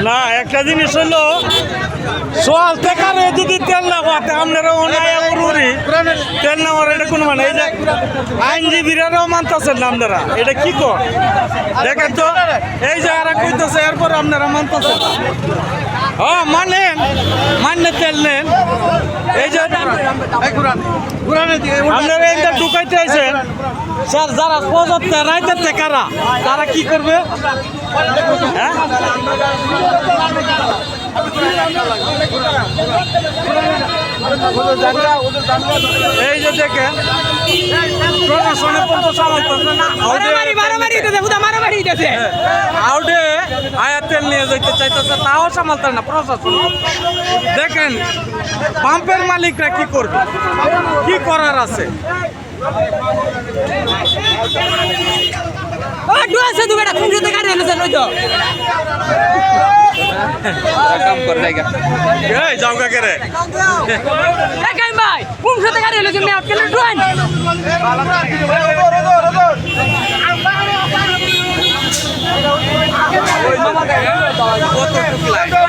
না একটা জিনিস হলো সোয়াল থেকে যদি তেল না পাতে আপনারা তেল নেওয়ার এটা কোনো মানে এই যে আইনজীবীরাও মানতেছেন না আপনারা এটা কি কর দেখেন তো এই যে আর কইতেছে এরপরে আপনারা মানতেছেন হ্যাঁ মানেন মান্য তেল নেন এই যে আপনারা এইটা ঢুকাইতে আইছেন স্যার যারা প্রযত্ন রাইতে কারা তারা কি করবে হ্যাঁ এই যে দেখেন প্রশাসনে আউটে আয়ার তেল নিয়ে যেতে চাইতেছে তাও সামালতে না প্রশাসন দেখেন পাম্পের মালিকরা কি করবে কি করার আছে काम कर देगा जाऊंगा कह रहे भाई मैं आपके लिए कत